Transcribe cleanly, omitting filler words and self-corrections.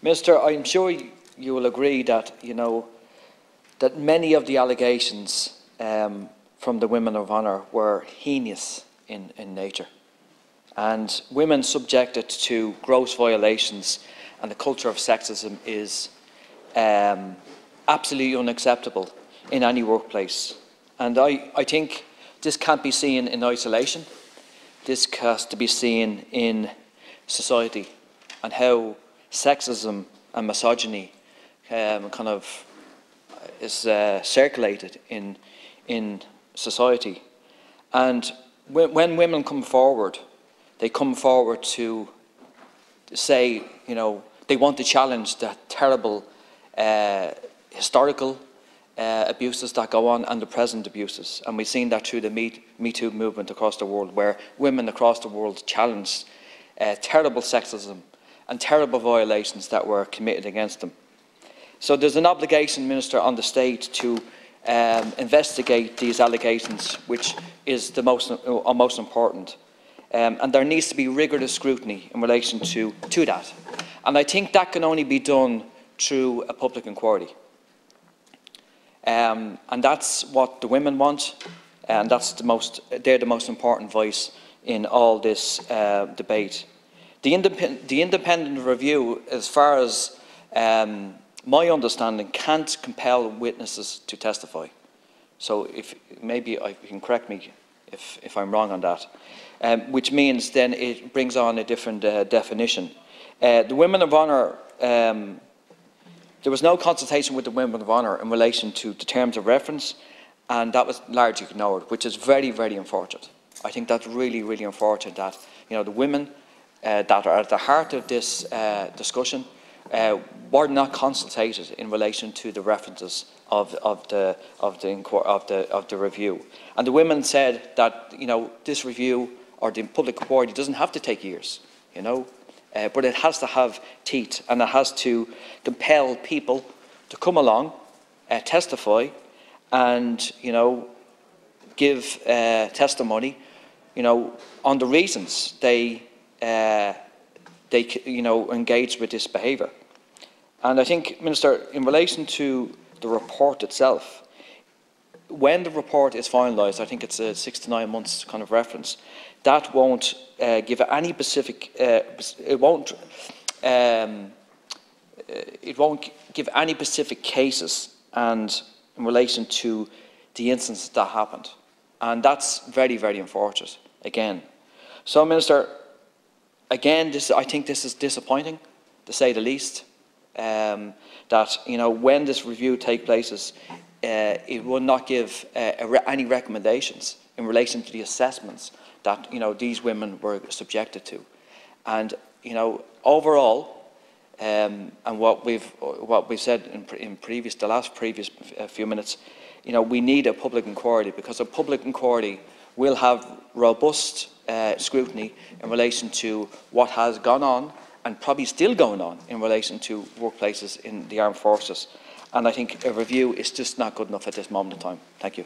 Minister, I'm sure you will agree that, that many of the allegations from the Women of Honour were heinous in nature, and women subjected to gross violations and the culture of sexism is absolutely unacceptable in any workplace. And I think this can't be seen in isolation. This has to be seen in society, and how sexism and misogyny kind of is circulated in society. And when women come forward, they come forward to say, they want to challenge the terrible historical abuses that go on and the present abuses. And we've seen that through the Me Too movement across the world, where women across the world challenged terrible sexism and terrible violations that were committed against them. So there's an obligation, Minister, on the state to investigate these allegations, which is the most important. And there needs to be rigorous scrutiny in relation to that. And I think that can only be done through a public inquiry. And that's what the women want, and they're the most important voice in all this debate. The independent review, as far as my understanding, can't compel witnesses to testify. So maybe you can correct me if I'm wrong on that. Which means then it brings on a different definition. The Women of Honour, there was no consultation with the Women of Honour in relation to the terms of reference, and that was largely ignored, which is very, very unfortunate. I think that's really, really unfortunate that the women that are at the heart of this discussion were not consulted in relation to the references of the review. And the women said that this review or the public inquiry doesn't have to take years, but it has to have teeth, and it has to compel people to come along, testify, and give testimony, on the reasons they engage with this behaviour. And I think, Minister, in relation to the report itself, when the report is finalised, I think it's a 6 to 9 months kind of reference, that won't give any specific. It won't give any specific cases and in relation to the instances that happened, and that's very, very unfortunate. Again, so Minister, again, I think this is disappointing, to say the least. That when this review takes place, it will not give any recommendations in relation to the assessments that these women were subjected to, and overall, and what we've said in the last previous few minutes, we need a public inquiry, because a public inquiry will have robust scrutiny in relation to what has gone on and probably still going on in relation to workplaces in the armed forces. And I think a review is just not good enough at this moment in time. Thank you.